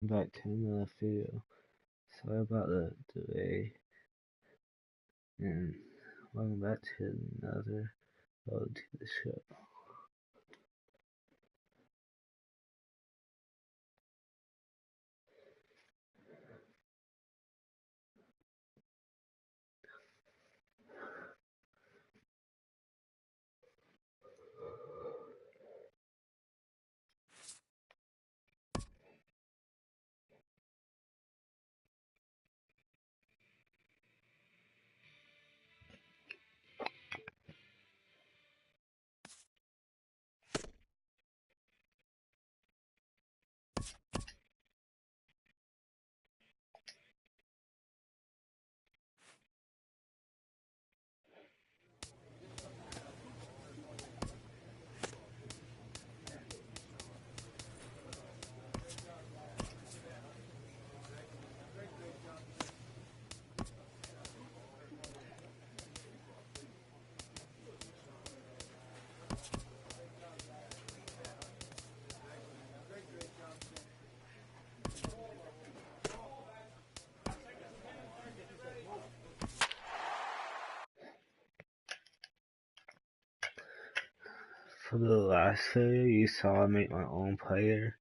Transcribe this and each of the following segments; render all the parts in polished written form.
Back to another video. Sorry about the delay, and welcome back to another road to the show. For the last video, you saw I make my own player.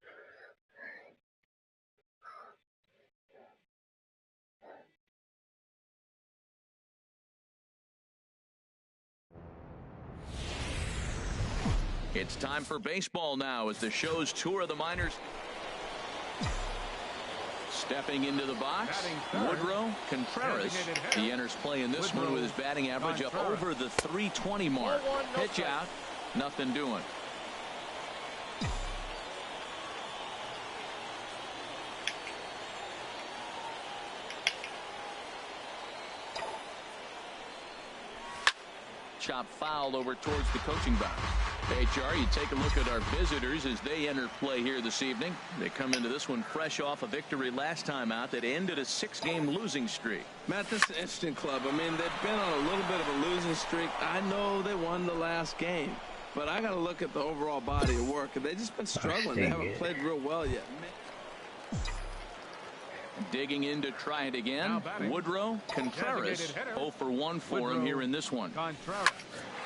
It's time for baseball now as the show's tour of the minors. Stepping into the box, Woodrow Contreras. He enters play in this one with his batting average up over the 320 mark. Pitch out, nothing doing. Chop foul over towards the coaching box. HR, you take a look at our visitors as they enter play here this evening. They come into this one fresh off a victory last time out that ended a 6-game losing streak. Matt, this is an interesting club. I mean, they've been on a little bit of a losing streak. I know they won the last game, but I got to look at the overall body of work. They've just been struggling. They haven't played real well yet. Digging in to try it again. Woodrow Contreras. 0 for 1 for him here in this one.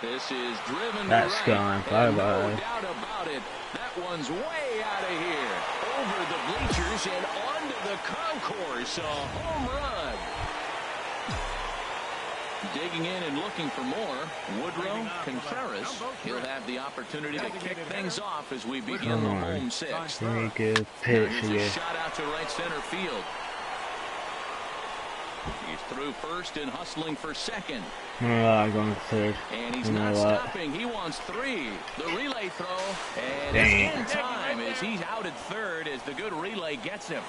This is driven. That's gone. Bye-bye. No doubt about it. That one's way out of here. Over the bleachers and onto the concourse. A home run. Digging in and looking for more. Woodrow Contreras. He'll have the opportunity to kick things off as we begin the home sixth. Very good pitch here. Shot out to right center field. He's through first and hustling for second. Going third. And he's not stopping. He wants 3. The relay throw. And it's in time as he's out at third as the good relay gets him.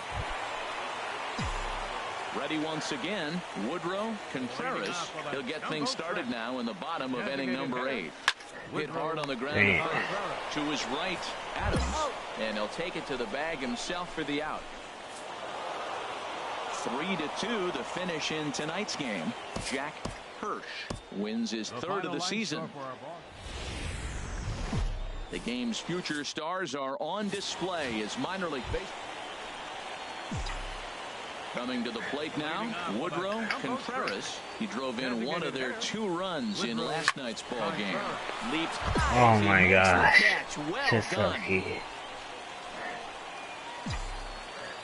Ready once again. Woodrow Contreras. He'll get things started now in the bottom of inning number 8. Hit hard on the ground to his right, Adams. And he'll take it to the bag himself for the out. 3-2 the finish in tonight's game. Jack Hirsch wins his 3rd of the season. The game's future stars are on display as minor league baseball. Coming to the plate now, Woodrow Contreras. He drove in one of their 2 runs in last night's ball game. Leaps. Oh my gosh. Well Just done. lucky.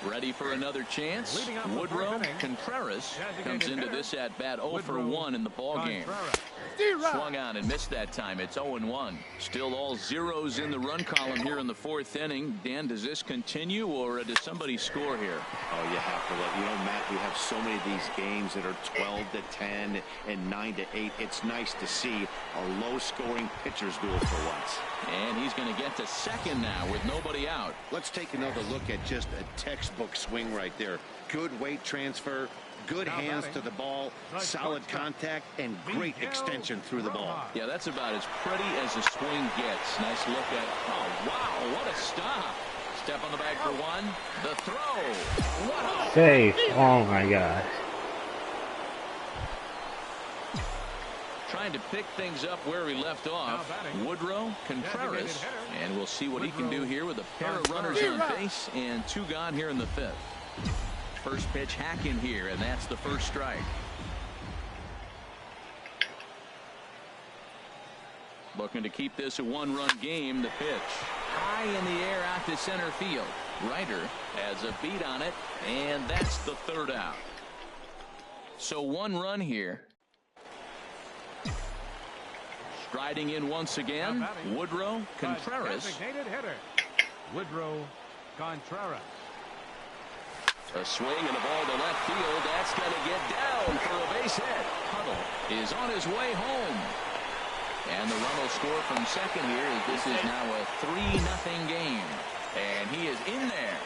Ready for another chance. Woodrow Contreras comes into this at bat 0 for 1 in the ball game. Swung on and missed that time. It's 0-1. Still all zeros in the run column here in the 4th inning. Dan, does this continue or does somebody score here? Oh, you have to let, Matt, we have so many of these games that are 12-10 and 9-8. It's nice to see a low-scoring pitcher's duel for once. And he's going to get to second now with nobody out. Let's take another look at just a textbook swing right there. Good weight transfer, good hands to the ball, solid contact, and great extension through the ball. Yeah, that's about as pretty as a swing gets. Nice look at, oh, wow, what a stop. Step on the bag for 1. The throw. Wow. Safe. Oh my gosh. Trying trying to pick things up where he left off. Woodrow Contreras, and we'll see what he can do here with a pair of runners on base and 2 gone here in the 5th. First pitch hack in here, and that's the first strike. Looking to keep this a 1-run game. The pitch high in the air out to center field. Ryder has a beat on it, and that's the 3rd out. So 1 run here. Striding in once again, Woodrow Contreras. Designated hitter, Woodrow Contreras. A swing and a ball to left field. That's going to get down for a base hit. Huddle is on his way home. And the run will score from second here as this is now a 3-0 game. And he is in there.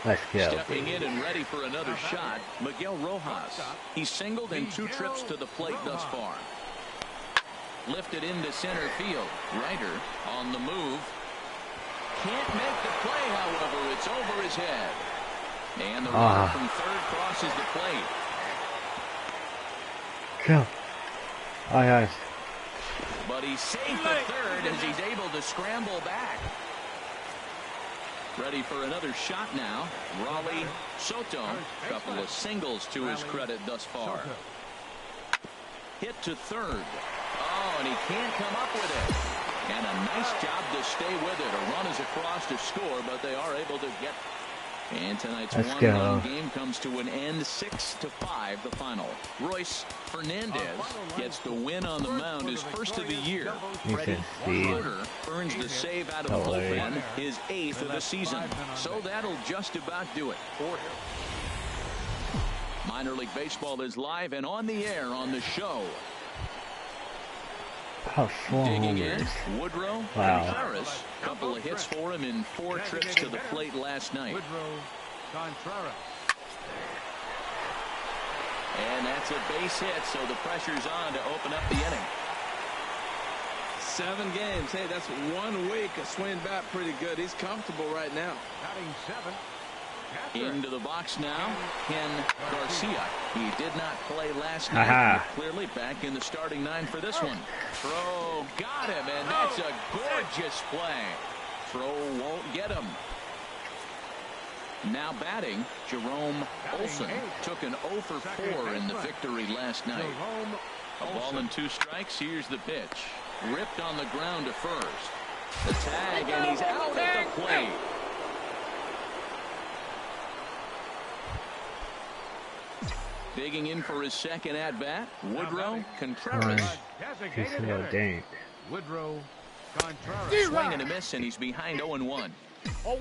Let's go. Stepping in and ready for another shot, Miguel Rojas. He's singled in 2 trips to the plate thus far. Lifted into center field. Ryder on the move. Can't make the play, however. It's over his head. And the runner from third crosses the plate. Go. Aye. But he's safe at third as he's able to scramble back. Ready for another shot now. Raleigh Soto. A couple of singles to his credit thus far. Hit to third. Oh, and he can't come up with it. And a nice job to stay with it. A run is across to score, but they are able to get. And tonight's 1-run game comes to an end, 6-5, the final. Royce Fernandez gets the win on the mound, his first of the year. Freddie Porter earns the save out of the bullpen, his 8th of the season. So that'll just about do it for him. Minor League Baseball is live and on the air on the show. Digging in, Woodrow Contreras. Couple of hits for him in 4 trips to the plate last night. And that's a base hit, so the pressure's on to open up the inning. 7 games. Hey, that's 1 week. A swing bat pretty good. He's comfortable right now. Batting 7. Into the box now, Ken Garcia. He did not play last night. Clearly back in the starting 9 for this one. Throw got him, and that's a gorgeous play. Throw won't get him. Now batting, Jerome Olson took an 0 for 4 in the victory last night. A ball and 2 strikes. Here's the pitch. Ripped on the ground to first. The tag, and he's out at the plate. Digging in for his second at-bat, Woodrow Contreras. Woodrow Contreras. Swing and a miss, and he's behind 0-1.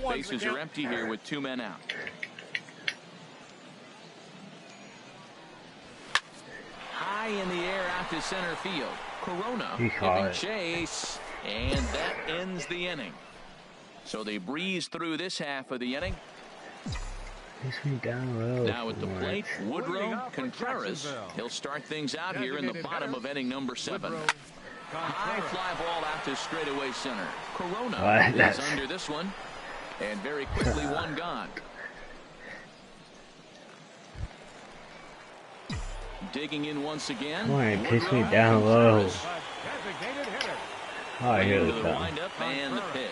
Bases are empty here with 2 men out. High in the air out to center field. Corona giving chase, and that ends the inning. So they breeze through this half of the inning. Now at the plate, Woodrow Contreras. He'll start things out here in the bottom of inning number 7. High fly ball out to straightaway center. Corona is under this one, and very quickly 1 gone. Digging in once again. Boy, pitch me down low. Here we the go. windup and the pitch.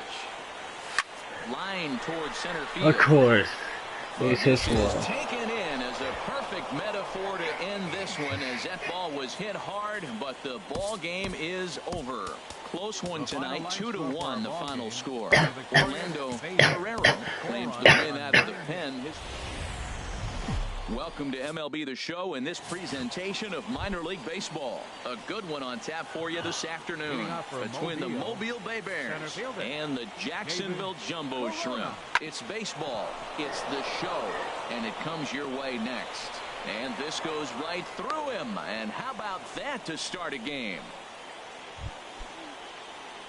Line towards center field. Of course. This is taken in as a perfect metaphor to end this one, as that ball was hit hard, but the ball game is over. Close one tonight, 2-1 the final score. Orlando Guerrero claims the win out of the pen. Welcome to MLB The Show and this presentation of minor league baseball. A good one on tap for you this afternoon between the Mobile Bay Bears and the Jacksonville Jumbo Shrimp. It's baseball, it's the show, and it comes your way next. And this goes right through him. And how about that to start a game?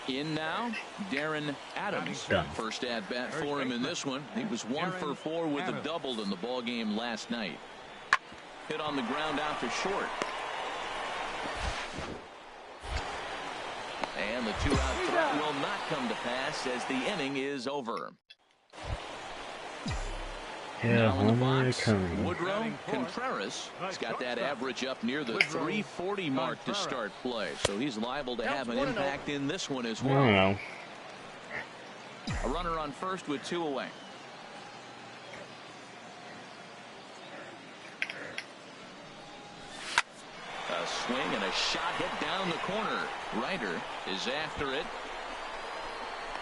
In now, Darren Adams. First at bat for him in this one. He was 1 for 4 with a double in the ball game last night. Hit on the ground out to short. And the 2-out threat will not come to pass as the inning is over. Now on the box, Woodrow Contreras has got that average up near the 340 mark to start play, so he's liable to have an impact in this one as well. A runner on first with 2 away. A swing and a shot hit down the corner. Ryder is after it.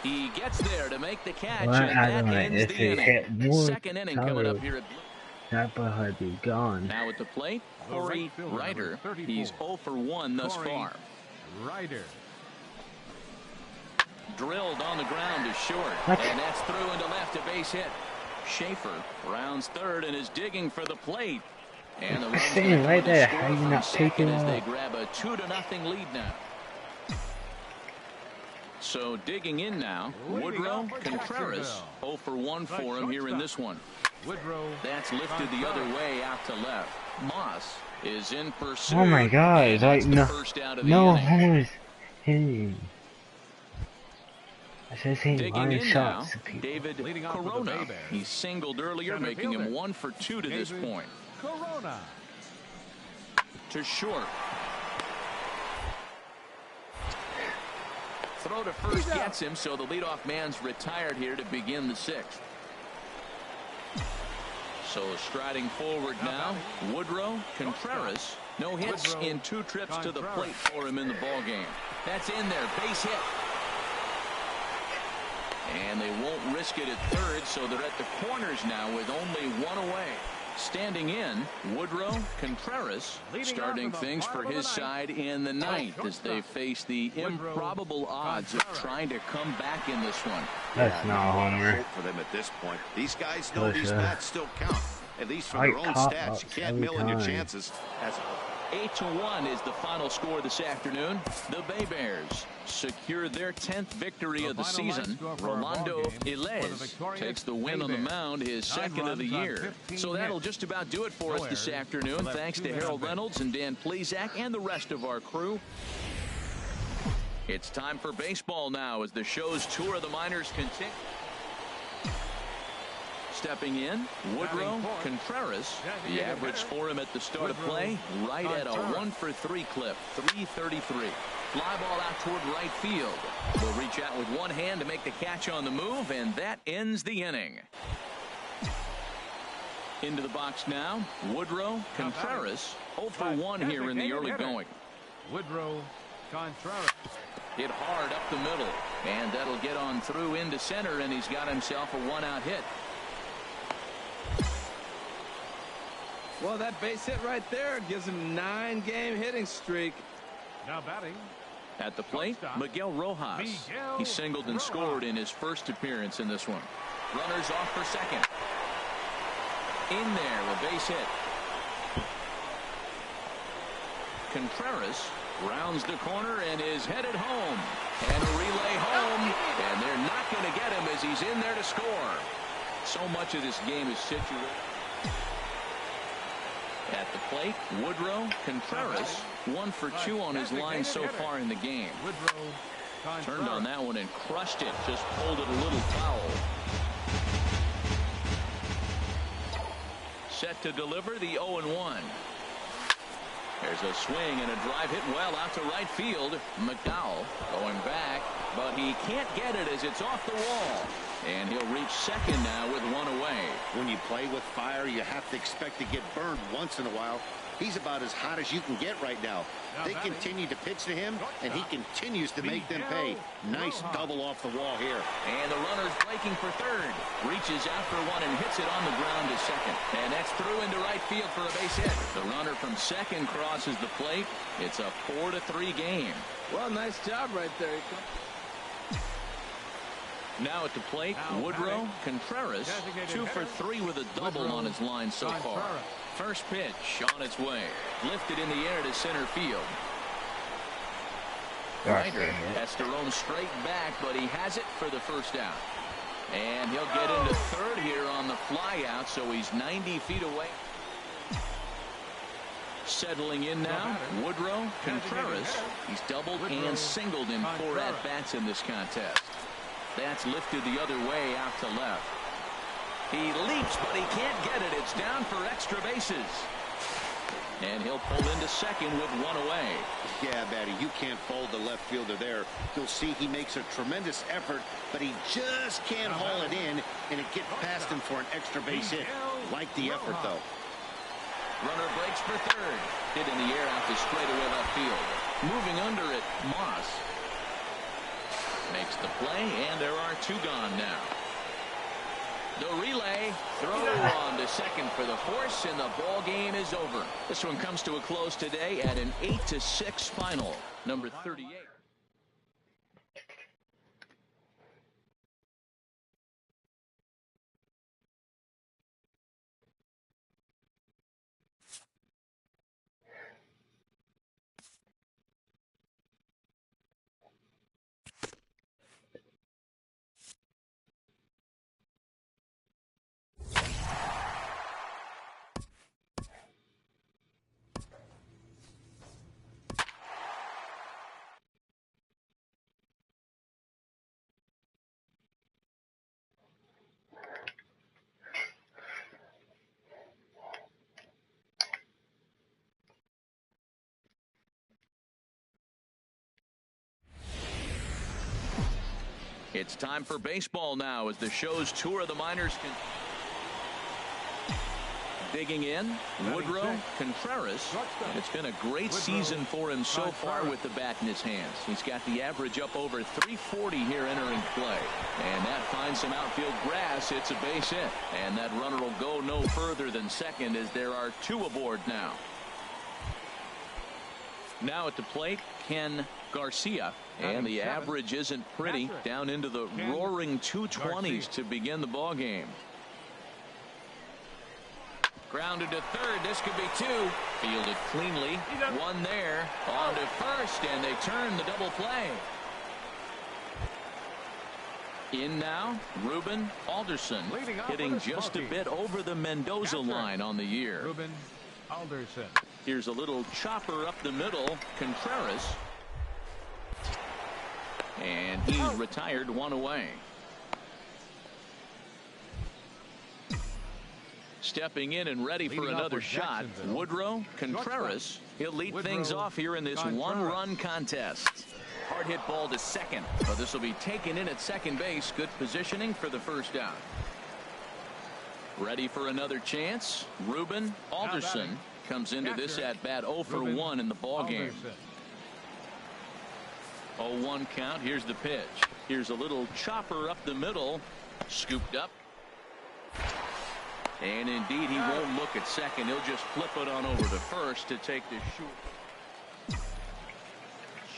He gets there to make the catch, and that ends the inning. Second inning coming up here at Blue. That ball had been gone. Now at the plate, Corey Ryder. He's 0 for 1 thus far. Ryder. Drilled on the ground is short, and that's through into left, a base hit. Schaefer rounds third and is digging for the plate. And the run's right there. How you not taking as they grab a 2-0 lead now. So digging in now, Woodrow Contreras. 0 for 1 for him here in this one. That's lifted the other way out to left. Moss is in pursuit. Oh my God! Like no homers hitting. I said digging in now, David Corona. He singled earlier, making him 1 for 2 to this point. Corona. To short. Throw to first gets him, so the leadoff man's retired here to begin the 6th. So striding forward now, Woodrow Contreras. No hits in 2 trips to the plate for him in the ballgame. That's in there, base hit. And they won't risk it at third, so they're at the corners now with only 1 away. Standing in, Woodrow Contreras starting things for his side in the 9th as they face the improbable odds of trying to come back in this one. That's not a homer. For them at this point. These guys know these bats still count. At least from their own stats. You can't mill in your chances. 8-1 is the final score this afternoon. The Bay Bears secure their 10th victory of the season. Rolando Ilez takes the win on the mound, his 2nd of the year. So that'll just about do it for us this afternoon. Thanks to Harold Reynolds and Dan Plezak and the rest of our crew. It's time for baseball now as the show's tour of the minors continues. Stepping in, Woodrow Contreras. The average for him at the start of play, right at a 1 for 3 clip, 333. Fly ball out toward right field. He'll reach out with one hand to make the catch on the move, and that ends the inning. Into the box now, Woodrow Contreras. 0 for 1 here in the early going. Woodrow Contreras. Hit hard up the middle, and that'll get on through into center, and he's got himself a 1-out hit. Well, that base hit right there gives him 9-game hitting streak. Now batting. At the plate, Miguel Rojas. He singled and scored in his first appearance in this one. Runners off for second. In there, a base hit. Contreras rounds the corner and is headed home. And a relay home. And they're not going to get him as he's in there to score. So much of this game is situated. At the plate, Woodrow Contreras. 1 for 2 on his line so far in the game. Turned on that one and crushed it. Just pulled it a little foul. Set to deliver the 0-1. There's a swing and a drive hit well out to right field. McDowell going back, but he can't get it as it's off the wall. And he'll reach second now with 1 away. When you play with fire, you have to expect to get burned once in a while. He's about as hot as you can get right now. They continue to pitch to him, and he continues to make them pay. Nice double off the wall here. And the runner's breaking for third. Reaches out for 1 and hits it on the ground to second. And that's through into right field for a base hit. The runner from second crosses the plate. It's a 4-3 game. Well, nice job right there. Now at the plate, Woodrow Contreras. 2 for 3 with a double on his line so far. First pitch on its way. Lifted in the air to center field. Ryder has to roam straight back, but he has it for the first out. And he'll get into third here on the fly out, so he's 90 feet away. Settling in now, Woodrow Contreras. He's doubled and singled in 4 at-bats in this contest. That's lifted the other way out to left. He leaps, but he can't get it. It's down for extra bases. And he'll pull into second with one away. Yeah, Batty, you can't fold the left fielder there. You'll see he makes a tremendous effort, but he just can't haul it in, and it gets past him for an extra base hit. Like the effort, though. Runner breaks for third. Hit in the air out to straightaway left field. Moving under it, Moss makes the play, and there are two gone now. The relay throw on to second for the force, and the ball game is over. This one comes to a close today at an 8-6 final. Number 38. It's time for baseball now as the show's tour of the minors. Digging in, Woodrow Contreras. It's been a great season for him so far with the bat in his hands. He's got the average up over 340 here entering play. And that finds some outfield grass. It's a base hit. And that runner will go no further than second as there are two aboard now. Now at the plate, Ken Garcia. And the average isn't pretty, down into the roaring 220s to begin the ball game. Grounded to third. This could be two. Fielded cleanly. One there. On to first, and they turn the double play. In now, Ruben Alderson, hitting just a bit over the Mendoza line on the year. Ruben Alderson. Here's a little chopper up the middle. Contreras. And he's retired one away. Stepping in and ready for another shot, Woodrow Contreras. He'll lead things off here in this one-run contest. Hard hit ball to second, but this will be taken in at second base. Good positioning for the first out. Ready for another chance. Ruben Alderson comes into this at bat 0 for 1 in the ball game. 0-1 count. Here's the pitch. Here's a little chopper up the middle. Scooped up. And indeed, he won't look at second. He'll just flip it on over to first to take the shoot.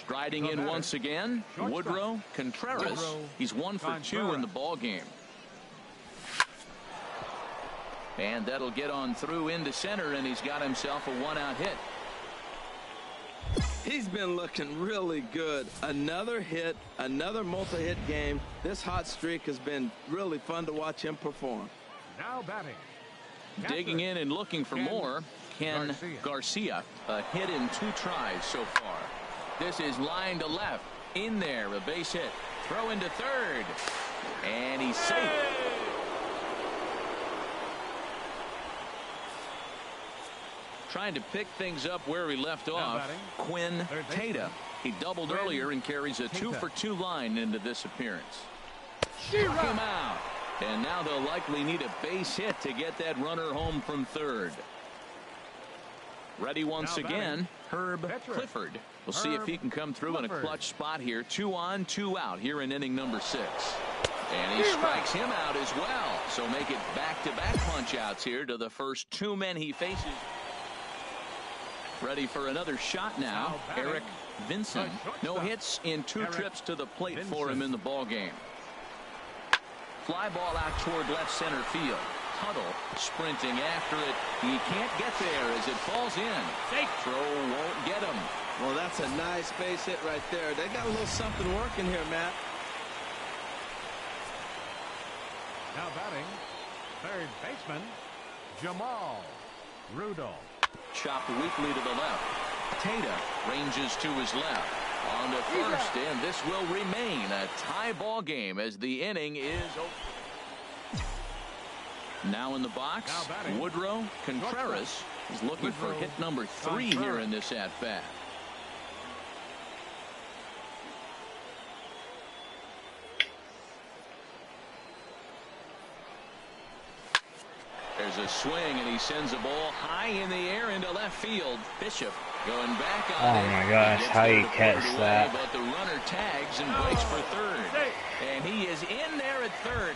Striding in once again, Woodrow Contreras. He's 1 for 2 in the ball game. And that'll get on through into center, and he's got himself a one-out hit. He's been looking really good. Another hit, another multi-hit game. This hot streak has been really fun to watch him perform. Now batting. Digging in and looking for more, Ken Garcia. A hit in 2 tries so far. This is line to left. In there, a base hit. Throw into third. And he's safe. Trying to pick things up where he left off. Quinn Tata. He doubled earlier and carries a 2 for 2 line into this appearance. Struck him out. And now they'll likely need a base hit to get that runner home from third. Ready once again, Herb Clifford. We'll see if he can come through in a clutch spot here. 2 on, 2 out here in inning number 6. And he strikes him out as well. So make it back-to-back punch-outs here to the first 2 men he faces. Ready for another shot now, Eric Vinson. No hits in 2 trips to the plate for him in the ball game. Fly ball out toward left center field. Tuttle sprinting after it. He can't get there as it falls in. Fake throw won't get him. Well, that's a nice base hit right there. They got a little something working here, Matt. Now batting, third baseman, Jamal Rudolph. Chopped weakly to the left. Tata ranges to his left. On to first, and this will remain a tie ball game as the inning is over. Now in the box, Woodrow Contreras is looking for hit number 3 here in this at-bat. There's a swing, and he sends a ball high in the air into left field. Bishop going back on it. Oh my gosh, how you catch that? But the runner tags and breaks for third. And he is in there at third.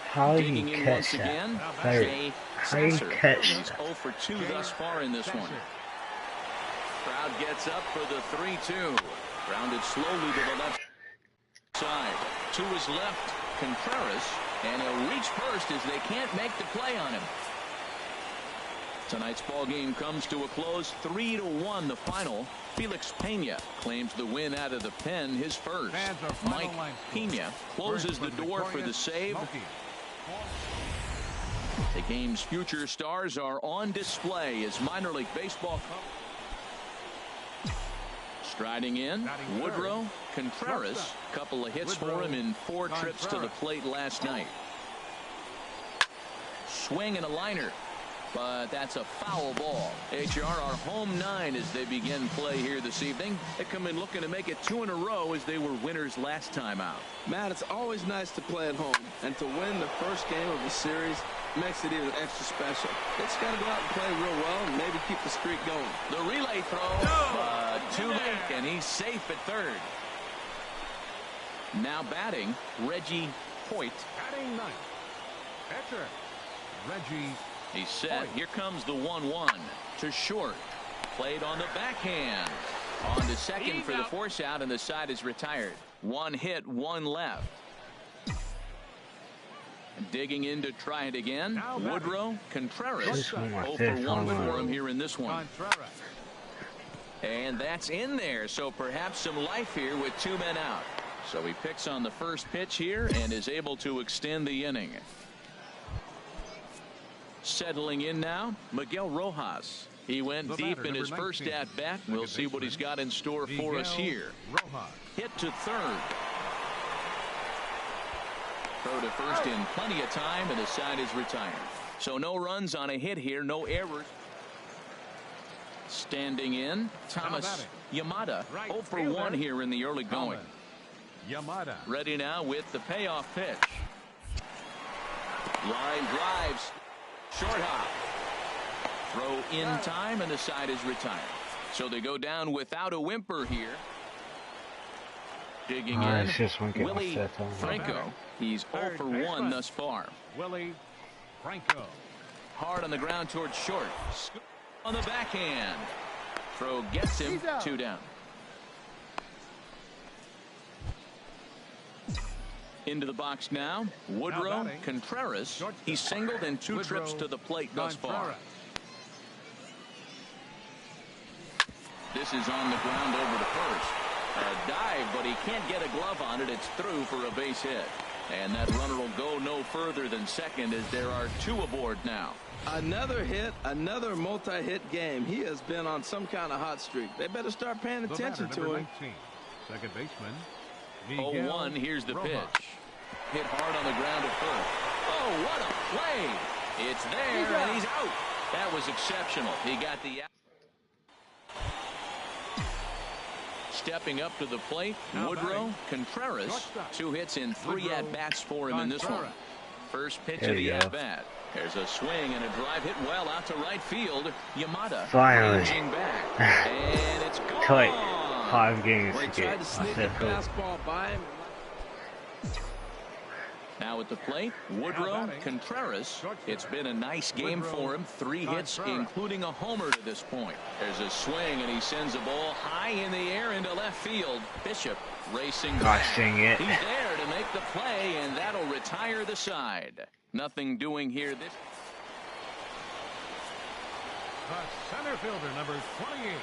How do you catch that? How do you catch He's that? 0 for 2 thus far in this one. Crowd gets up for the 3-2. Grounded slowly to the left side. To his left, Contreras. And he'll reach first as they can't make the play on him. Tonight's ball game comes to a close, 3-1 the final. Felix Pena claims the win out of the pen, his first. Mike Pena closes the door for the save. The game's future stars are on display as minor league baseball comes. Striding in, Woodrow Contreras. Couple of hits for him in 4 trips to the plate last night. Swing and a liner, but that's a foul ball. HR are home 9 as they begin play here this evening. They come in looking to make it 2 in a row as they were winners last time out. Matt, it's always nice to play at home, and to win the first game of the series makes it even extra special. They just got to go out and play real well and maybe keep the streak going. The relay throw, too late, and he's safe at third. Now batting, Reggie Hoyt. Batting ninth, pitcher Reggie. He's set. Here comes the 1-1 to short. Played on the backhand. On to second for the force out, and the side is retired. 1 hit, 1 left. Digging in to try it again. Woodrow Contreras. 0 for 1 for him here in this one. And that's in there, so perhaps some life here with 2 men out. So he picks on the first pitch here and is able to extend the inning. Settling in now, Miguel Rojas. He went deep in his first at-bat. We'll see what he's got in store for us here. Hit to third. Throw to first in plenty of time, and the side is retired. So no runs on a hit here, no errors. Standing in, Thomas Yamada. 0 for 1 here in the early going. Yamada. Ready now with the payoff pitch. Line drives. Short hop. Throw in time, and the side is retired. So they go down without a whimper here. Digging in, Willie Franco. He's 0 for 1 thus far. Willie Franco. Hard on the ground towards short. Scoop on the backhand. Throw gets him 2 down. Into the box now, Woodrow Contreras. He's singled in 2 trips to the plate thus far. This is on the ground over to first. A dive, but he can't get a glove on it. It's through for a base hit. And that runner will go no further than second as there are 2 aboard now. Another hit, another multi-hit game. He has been on some kind of hot streak. They better start paying attention to him. 19, second baseman. 0-1, here's the pitch. Hit hard on the ground at first. Oh, what a play. It's there, and he's out. That was exceptional. He got the out. Stepping up to the plate, Woodrow Contreras. 2 hits in 3 at-bats for him in this one. First pitch of the at-bat. There's a swing and a drive hit well out to right field. Yamada finally back. And it's gone. Tight. 5 games to Tried get to sneak a fastball by him. Now at the plate, Woodrow Contreras. It's been a nice game for him. 3 hits, including a homer to this point. There's a swing, and he sends a ball high in the air into left field. Bishop racing back. He's there to make the play, and that'll retire the side. Nothing doing here. This. The center fielder, number 28.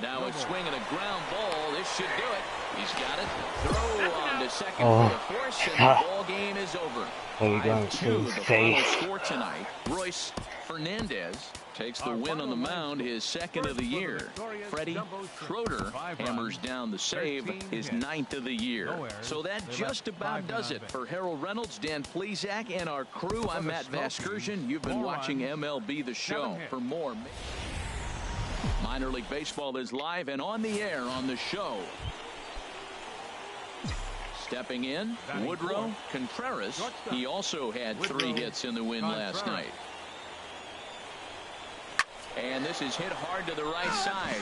Now a swing and a ground ball. This should do it. He's got it. Throw on to second for the force, and the ball game is over. 5-2 the final score tonight. Royce Fernandez takes the win on the mound, his second of the year. Freddie Schroeder hammers down the save, his 9th of the year. So that just about does it for Harold Reynolds, Dan Plesac, and our crew. I'm Matt Vasgersian. You've been watching MLB The Show. For more Minor League Baseball is live and on the air on the show. Stepping in, Woodrow Contreras. He also had 3 hits in the win last night. And this is hit hard to the right side.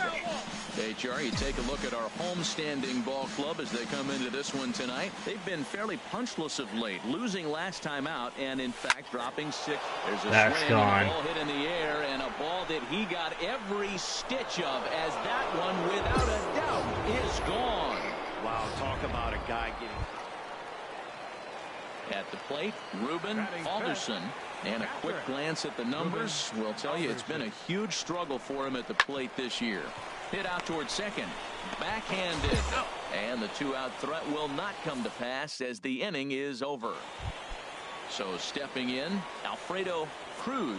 HR, you take a look at our homestanding ball club as they come into this one tonight. They've been fairly punchless of late, losing last time out, and in fact dropping 6. There's a swing and a ball hit in the air, and a ball that he got every stitch of, as that one, without a doubt, is gone. Wow, talk about a guy getting... At the plate, Ruben Alderson. And a quick glance at the numbers will tell you it's been a huge struggle for him at the plate this year. Hit out towards second. Backhanded. And the 2-out threat will not come to pass as the inning is over. So stepping in, Alfredo Cruz.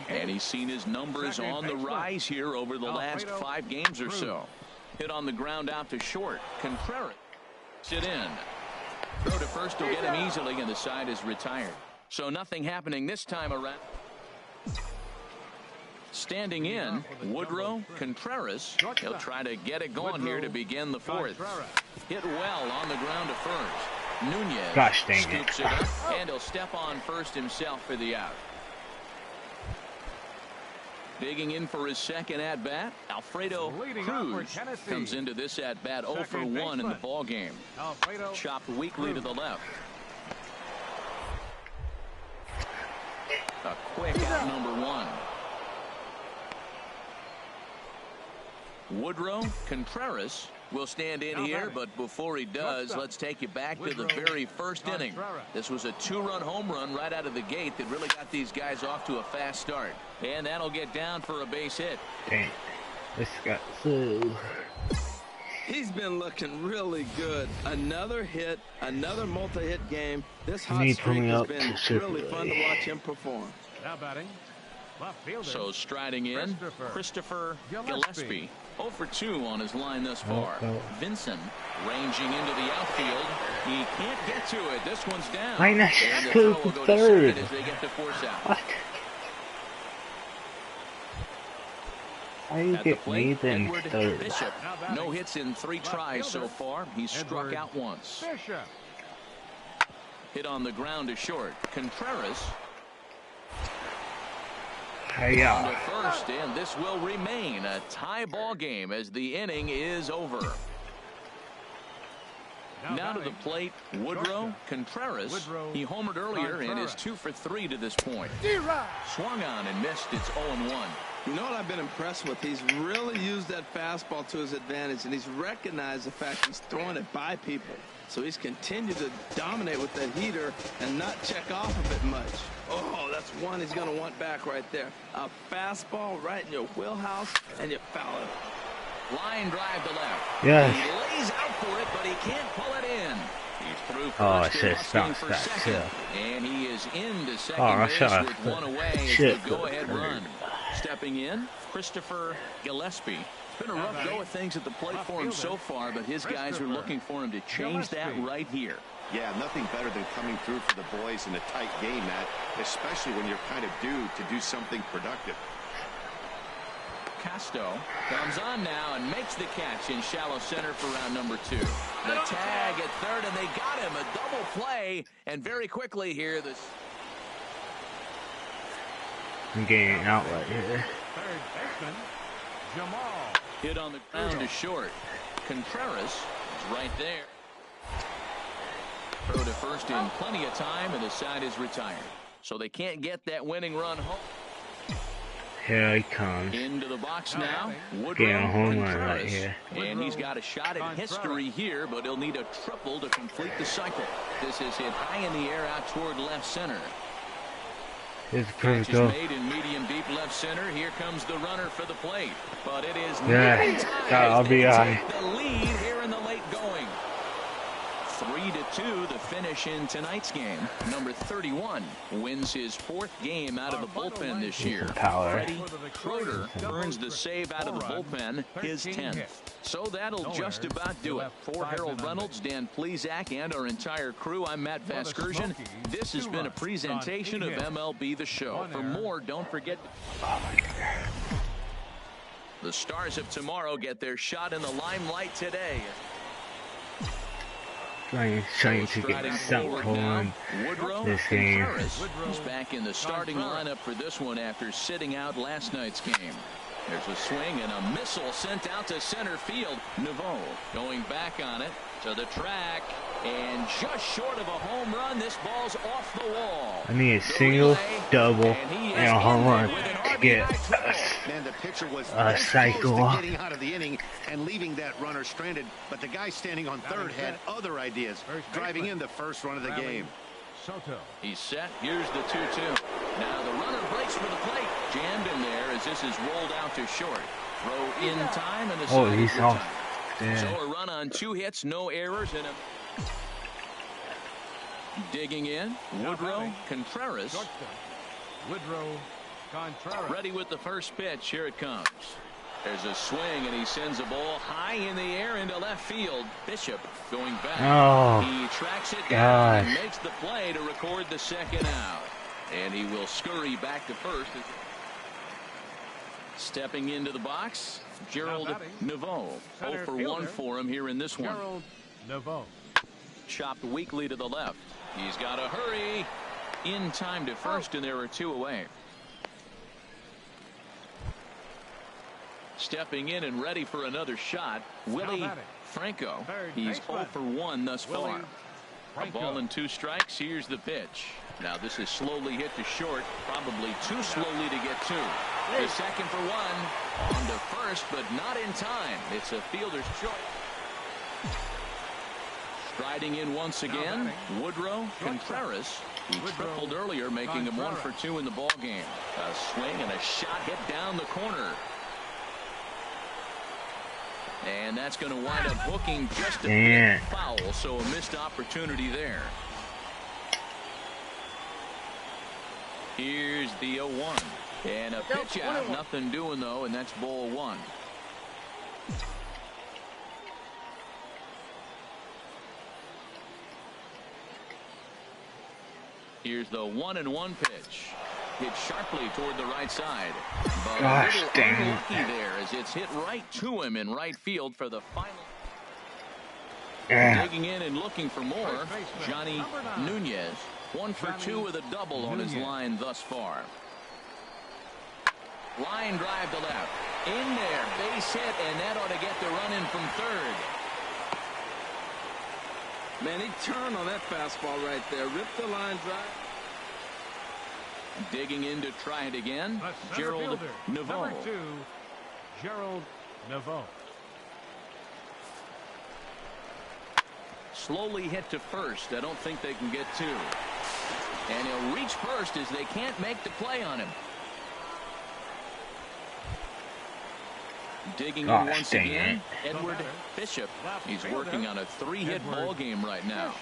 And he's seen his numbers on the rise here over the last 5 games or so. Hit on the ground out to short. Contreras. Sit in. Throw to first will get him easily, and the side is retired. So nothing happening this time around. Standing in, Woodrow Contreras. He'll try to get it going here to begin the 4th. Hit well on the ground to first. Nunez scoops it up, and he'll step on first himself for the out. Digging in for his second at-bat, Alfredo Cruz comes into this at-bat 0 for 1 in the ballgame. Chopped weakly to the left. A quick out number 1. Woodrow Contreras will stand in here, but before he does, let's take you back to the very first inning. This was a 2-run home run right out of the gate that really got these guys off to a fast start. And that'll get down for a base hit. Dang. This got so... He's been looking really good. Another hit, another multi-hit game. This hot streak has been really fun to watch him perform. Now batting, left fielder. So striding in, Christopher Gillespie. 0 for 2 on his line thus far. Vincent ranging into the outfield. He can't get to it. This one's down. Why not just go to third? As they get the force out. What? Why you get me then third? Bishop. No hits in 3 tries so far. He's struck out once. Hit on the ground to short. Contreras. On to first, and this will remain a tie ball game as the inning is over. Now to the plate, Woodrow Contreras. He homered earlier and is 2 for 3 to this point. Swung on and missed. It's 0-1. You know what I've been impressed with? He's really used that fastball to his advantage, and he's recognized the fact he's throwing it by people. So he's continued to dominate with that heater and not check off of it much. Oh, that's one he's going to want back right there. A fastball right in your wheelhouse, and you foul it. Line drive to left. Yes. He lays out for it, but he can't pull it in. He's through Oh, first shit, and stop for that second. too. And he is into second base with 1 away as the go-ahead run. Stepping in, Christopher Gillespie. It's been a rough go of things at the plate for him so far, but his guys are looking for him to change that right here. Yeah, nothing better than coming through for the boys in a tight game, Matt, especially when you're kind of due to do something productive. Casto comes on now and makes the catch in shallow center for round number 2. The tag at third, and they got him. A double play, and very quickly here, this... I'm getting an outlet here. Third baseman, Jamal. Hit on the ground to short. Contreras is right there. Throw to first in plenty of time, and the side is retired. So they can't get that winning run home. Here he comes. Into the box now. Getting a home Woodrow run right Contreras. here. And he's got a shot at history here, but he'll need a triple to complete the cycle. This is hit high in the air out toward left center. It's Catch perfect is goal. made in medium deep left center. Here comes the runner for the plate, but it is Yeah, not that'll be take the lead here in the late going. 3-2 the finish in tonight's game. Number 31 wins his 4th game out of the bullpen this year. Power. Freddie Schroeder earns the save out of the bullpen, his 10th. So that'll just about do it. For Harold Reynolds, Dan Plesac, and our entire crew, I'm Matt Vasgersian. This has been a presentation of MLB The Show. For more, don't forget. The Stars of tomorrow get their shot in the limelight today. Trying to get something going this game. He's back in the starting lineup for this one after sitting out last night's game. There's a swing and a missile sent out to center field. Nouveau going back on it to the track, and just short of a home run. This ball's off the wall. I need a single, double, and a home run to get a cycle off. Getting out of the inning and leaving that runner stranded, but the guy standing on third had other ideas, driving in the first run of the game. He's set. Here's the 2-2. Now the runner breaks for the plate. Jammed in there as this is rolled out to short. Throw in time and the he's off. So a run on 2 hits, no errors, and a digging in. Woodrow Contreras. Ready with the first pitch. Here it comes. There's a swing, and he sends a ball high in the air into left field. Bishop going back. Oh, he tracks it down and makes the play to record the second out. And he will scurry back to first. Stepping into the box, Gerald Nouveau. 0 for 1 for him here in this one. Chopped weakly to the left. He's got to hurry. In time to first, and there are 2 away. Stepping in and ready for another shot, Willie Franco. He's 0 for 1 thus far. A ball and 2 strikes. Here's the pitch. Now this is slowly hit to short, probably too slowly to get to. The second for 1. On to first, but not in time. It's a fielder's choice. Striding in once again, Woodrow Contreras. He tripled earlier, making him 1 for 2 in the ball game. A swing and a shot hit down the corner. And that's going to wind up hooking just a bit foul, so a missed opportunity there. Here's the 0-1. And a pitch out, nothing doing though, and that's ball 1. Here's the 1-1 pitch. Hit sharply toward the right side. But a little unlucky there as it's hit right to him in right field for the final. Digging in and looking for more, Johnny Nunez. 1 for 2 with a double on his line thus far. Line drive to left. In there, base hit, and that ought to get the run in from third. Man, he turned on that fastball right there. Ripped the line drive. Digging in to try it again, Gerald Nouveau. Number 2, Gerald Nouveau. Slowly hit to first. I don't think they can get 2. And he'll reach first as they can't make the play on him. Digging in once again, Edward Bishop. He's working on a 3-hit ball game right now.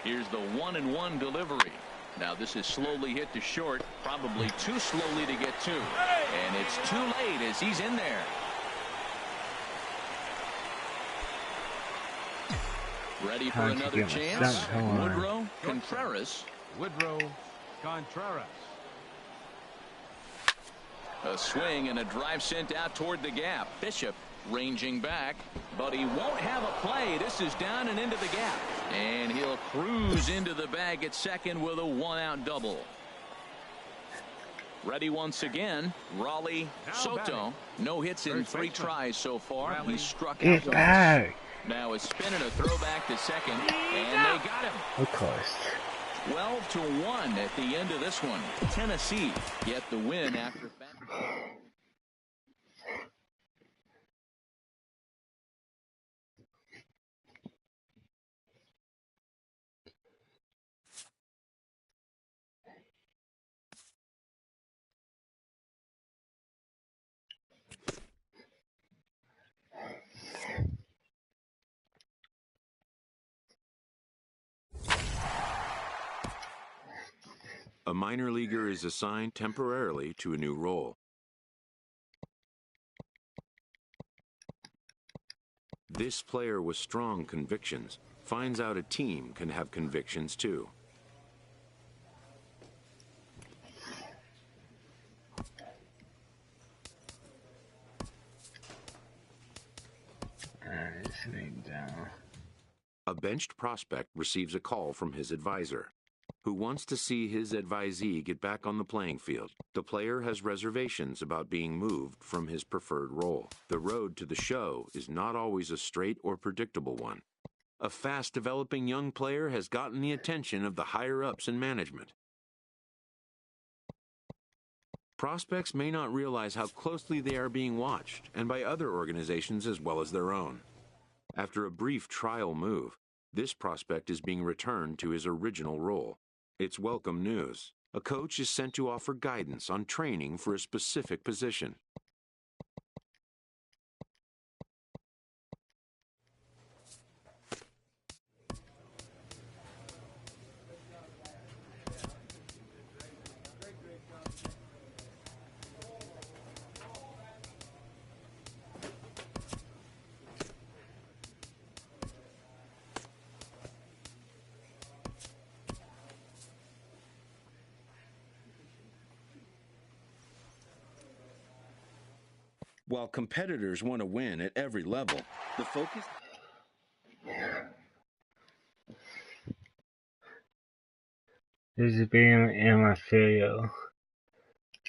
Here's the 1-1 delivery. Now this is slowly hit to short, probably too slowly to get to. And it's too late as he's in there. Ready for another chance. Woodrow Contreras. A swing and a drive sent out toward the gap. Bishop ranging back, but he won't have a play. This is down and into the gap. And he'll cruise into the bag at second with a 1-out double. Ready once again, Raleigh Soto. No hits in 3 tries so far. He struck out once. Now a spin and a throwback to second, and they got him. Of course. 12-1 at the end of this one. Tennessee get the win after. A minor leaguer is assigned temporarily to a new role. This player with strong convictions finds out a team can have convictions too. A benched prospect receives a call from his advisor, who wants to see his advisee get back on the playing field. The player has reservations about being moved from his preferred role. The road to the show is not always a straight or predictable one. A fast-developing young player has gotten the attention of the higher-ups in management. Prospects may not realize how closely they are being watched, and by other organizations as well as their own. After a brief trial move, this prospect is being returned to his original role. It's welcome news. A coach is sent to offer guidance on training for a specific position. While competitors want to win at every level, the focus... This is being in my video.